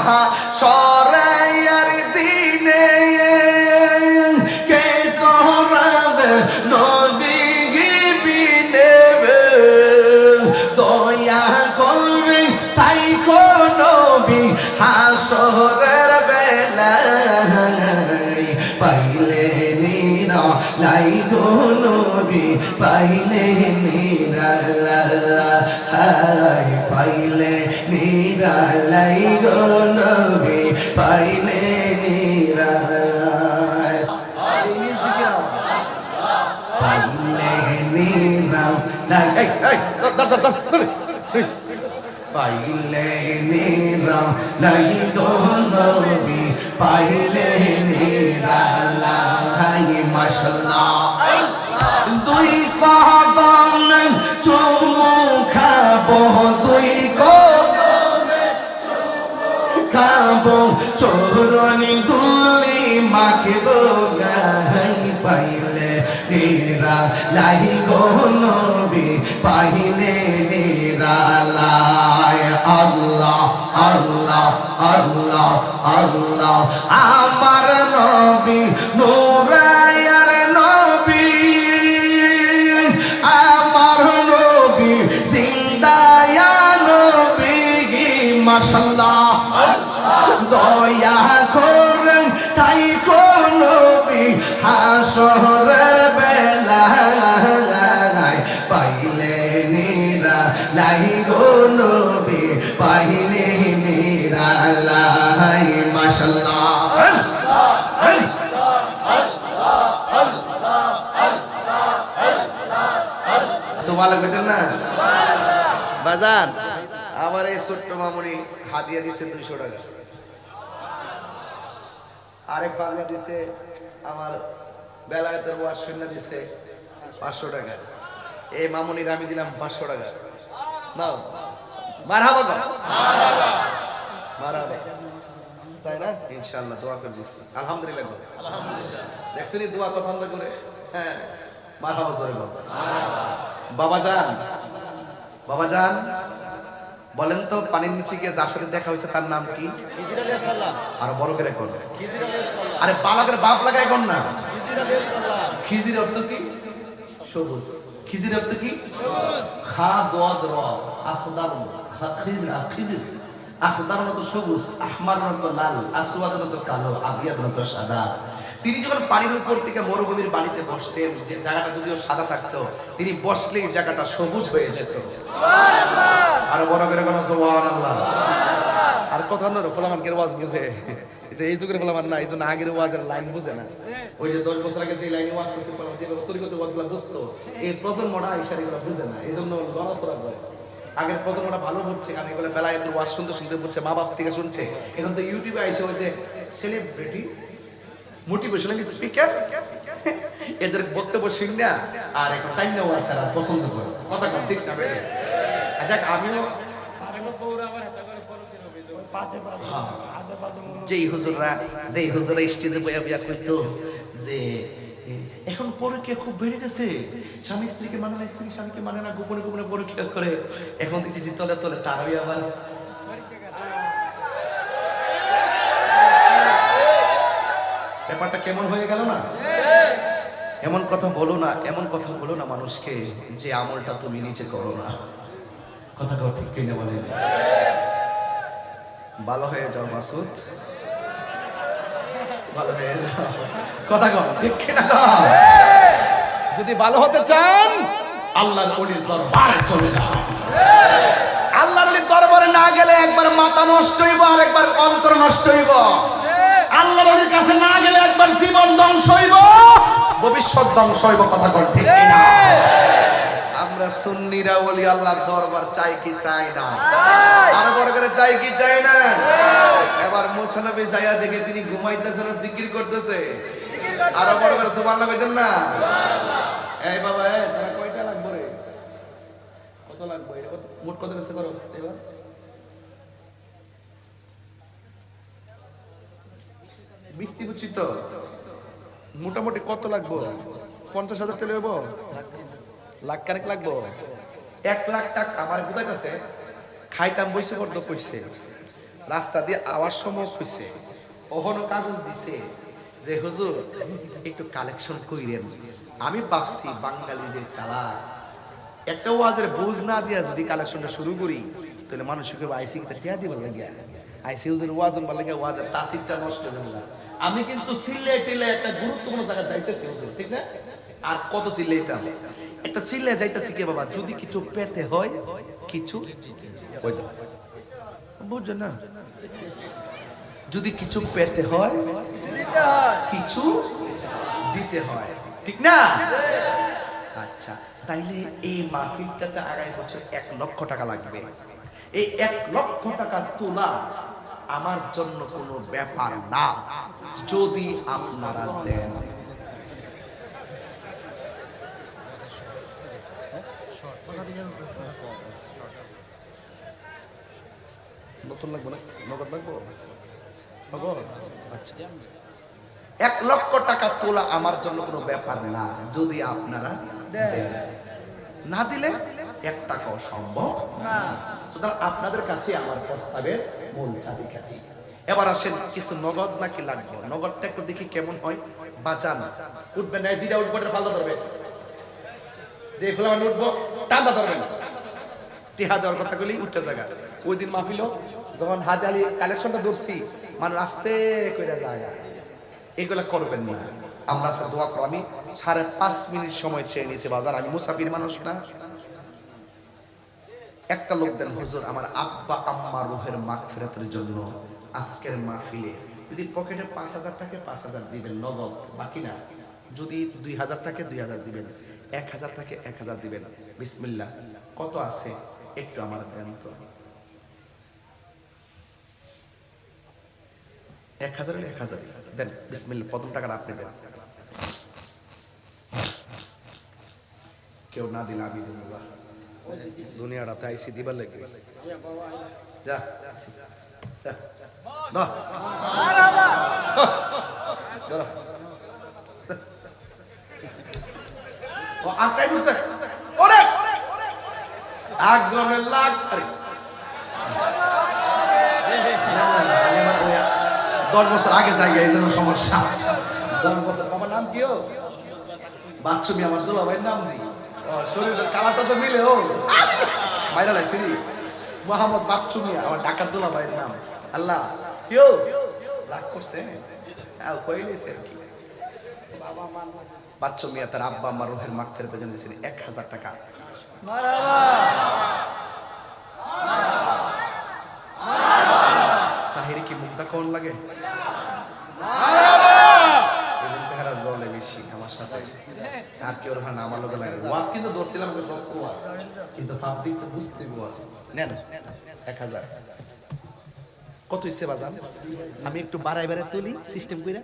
হাসরের দিনে কে করাবে নবী বিনে দয়া করবে তাই কো নবী হাসরের বেলায় পাইলে নিরা লাই গো নবী পাইলে নিরালাই পাইলে নিরালাই গো নবী পাইলে নিরালাই পাইলে নিরালাই পাইলে নিরালাই গো নবী পাইলে নিরালাই মাশাআল্লাহ দুই কদম চুমু খাবো দুই কদম খাবো চরণি ধুলি মাখবো গাই পাইলে নিরালাই গো নবী পাইলে নিরালাই আল্লাহ আল্লাহ আল্লাহ আল্লাহ আমার নবী নূরায়ার নবী আমার নবী জিন্দায়া নবী মাশাআল্লাহ দয়া করেন তাই কো নবী হাসরের বেলায় পাইলে নিরালাই গো নবী পাইলে নিরালাই মাশাআল্লাহ সুবহানাল্লাহ কইতেন না বাজার আমার এই ছোট্ট মামুনি হাদিয়া দিছে 200 টাকা আরেক পাগলা দিছে আমার বেলায়েতের ওয়াজ শুনে দিছে 500 টাকা এই মামুনির আমি দিলাম 500 টাকা নাও মারহাবা মারহাবা মারহাবা তাই না ইনশাআল্লাহ দোয়া করে দিছি আলহামদুলিল্লাহ আলহামদুলিল্লাহ দেখছনি দোয়া পছন্দ করে হ্যাঁ মারহাবা জয় মারহাবা বাবা জান বলেন তো পানির নিচে গিয়ে যার সাথে দেখা হয়েছে তার নাম কি খিজির আলাইহিস সালাম আর বড় করে কোন খিজির আলাইহিস সালাম আরে বালকের বাপ লাগায় কোন না খিজির আলাইহিস সালাম খিজির অর্থ কি সবুজ খিজির অর্থ কি সবুজ খা দদ র আখদার খিজির খিজির আখদার মত সবুজ আহমার মত লাল আসওয়াদ মত কালো আবিয়াদ মত সাদা তিনি যখন পানির উপর থেকে মরুভূমির বালিতে বসতেন যে জায়গাটা যদিও সাদা থাকতো তিনি বসলেই জায়গাটা সবুজ হয়ে যেত সুবহানাল্লাহ আর বড় করে কোন সুবহানাল্লাহ আর কথা না ফলামানকের ওয়াজ বুঝে এটা এই যুগের ফলামান না এইজন্য আগের ওয়াজের লাইন বুঝে না ওই যে 10 বছর আগে যে লাইনে ওয়াজ করছে ফলামান যে তরিকত ওয়াজগুলো বুঝতো এই প্রজন্মটা ইশারাগুলো বুঝে না এইজন্য লড়াছড়া করে আগের প্রজন্মটা ভালো হচ্ছে কারণ এগুলো বেলায়েতের ওয়াজ শুনতে শুনতে বুঝছে মা বাপ থেকে শুনছে এখন তো ইউটিউবে আইসে ওই যে সেলিব্রিটি মোটিভেশনাল স্পিকার এদের বক্তব্য শুন না আর এখন টাইম নেওয়া ছাড়া পছন্দ করে কথা ঠিক না আচ্ছা আমিও যেই হুজুররা স্টেজে বইয়া বইয়া কইতো যে এখন পরকীয়া খুব বেড়ে গেছে স্বামী স্ত্রীকে মানে না স্ত্রী স্বামীকে মানে না গোপনে গোপনে পরকীয়া করে এখন দেখছি তলে তলে তারাই আবার ব্যাপারটা কেমন হয়ে গেল না এমন কথা বলো না মানুষকে যে আমলটা তুমি নিজে করো না কথা কও ঠিক কিনা বলেন ভালো হয়ে যাও মাসুদ ভালো হয়ে যাও কথা কও ঠিক কিনা যদি ভালো হতে চান আল্লাহর ওলির দরবারে চলে যাও আল্লাহর ওলির দরবারে না গেলে একবার মাথা নষ্ট হইব আর একবার অন্তর নষ্ট হইব আল্লাহর ওলির কাছে না গেলে একবার জীবন ধ্বংস হইব ভবিষ্যৎ ধ্বংস হইব কথা কর ঠিক কিনা আমরা সুন্নিরা ওলি আল্লাহর দরবার চাই কি চাই না আর বড় করে চাই কি চাই না এবার মুসা নবী যায়া দেখে তিনি ঘুমাইতেছেন জিকির করতেছে আর বড় করে সুবহানাল্লাহ কইতেন না সুবহানাল্লাহ এই বাবা তারা কয়টা লাগবে রে কত লাগবে মোট কত আছে করস এবার বৃষ্টি বুঝছি তো মোটামুটি কত লাগবে 50,000 টাকা লইব লাখ কারেক লাগবো 1 লাখ টাকা আমার বুঝাইতেছে খাইতাম বইছে বড় কইছে রাস্তা দিয়ে আওয়ার সময় হইছে, ওহনো কাগজ দিছে যে হুজুর একটু কালেকশন কইরেন। আমি ভাবছি বাঙালিদের চালা একটা ওয়াজের বুঝ না দিয়া যদি কালেকশনটা শুরু করি তাহলে মানুষকে আইসি কিতা টিয়া দিবার লাগিয়া আইসি হুজুর ওয়াজন বল লাগিয়া ওয়াজের তাসিরটা নষ্ট হয়ে যাবে। আমি কিন্তু চিল্লে টিল্লে একটা গুরুত্বপূর্ণ জায়গা যাইতেছি হুজুর, ঠিক না? আর কত চিল্লাইতাম, একটা চিল্লে যাইতেছি কি বাবা, যদি কিছু পেতে হয় কিছু ওই দাও, বুঝছো না? যদি কিছু পেতে হয় কিছু দিতে হয়, ঠিক না? আচ্ছা, তাইলে এই মাহফিলটাতে আগামী বছর 1 লক্ষ টাকা লাগবে। এই 1 লক্ষ টাকা তোলা আমার জন্য কোনো ব্যাপার না, যদি আপনারা দেন। নতুন লাগবে না, নগদ লাগবো? আচ্ছা, 1 লক্ষ টাকা তোলা আমার জন্য কোনো ব্যাপার না, যদি আপনারা দেন। না দিলে 1 টাকাও সম্ভব না। সুতরাং আপনাদের কাছে আমার প্রস্তাবের মূল চাবিকাঠি। এবার আসেন, কিছু নগদ নাকি লাগবে? নগদটা একটু দেখি কেমন হয়। বাজান উঠবে না, জিরা উঠবো, পাল্টা ধরবে, যে ফুলা মানে উঠবো টান্দা ধরবেন, টিহা দেওয়ার কথা বলি উঠতে জায়গা। ওই দিন মাহফিল যখন হাতে আলি কালেকশনটা ধরছি, মানে আস্তে করে জায়গা, এগুলা করবেন না। আমরা স্যার দোয়া করো, আমি 5.5 মিনিট সময় চেয়ে নিয়েছি বাজার, আমি মুসাফির মানুষ না। একটা লোক দেন, হুজুর আমার আব্বা আম্মা রুহের মাগফিরাতের জন্য আজকের মাহফিলে যদি পকেটে 5,000 টাকা 5,000 দিবেন নগদ, বাকি না। যদি 2,000 টাকা 2,000 দিবেন, 1,000 টাকা 1,000 দিবেন। বিসমিল্লাহ, কত আছে একটু আমার দেন তো। 1,000 1,000 দেন, বিসমিল্লাহ, প্রথম টাকাটা আপনি দেন। কেউ না দিলে আমি দেবো। দুনিয়াটাতে আইসি দিবার লাগবে, যা আগ্রহের লাখ 10 বছর আগে যাই, এই জন্য সমস্যা। 10 বছর বাবার নাম কি? বাচ্চু মিয়া, আমার দুলা ভাইয়ের নাম নেই, শরীরের কালারটা তো মিলে ও বাইরে লাগছে। মোহাম্মদ বাচ্চু মিয়া আমার ঢাকার দুলা ভাইয়ের নাম। আল্লাহ কেউ রাগ করছে কি? বাচ্চু মিয়া তার আব্বা আমার রুহের মাগফিরাতের জন্য দিয়েছেন 1,000 টাকা। তাহিরি কি মুগ্ধা কোন লাগে? জলে বেশি আমার সাথে আর কেউ না, আমার লোক লাগে। ওয়াজ কিন্তু ধরছিলাম কিন্তু পাবলিক তো বুঝতে ওয়াজ নেন। 1,000 কত হইছে বাজান? আমি একটু বাড়াই তুলি সিস্টেম করে।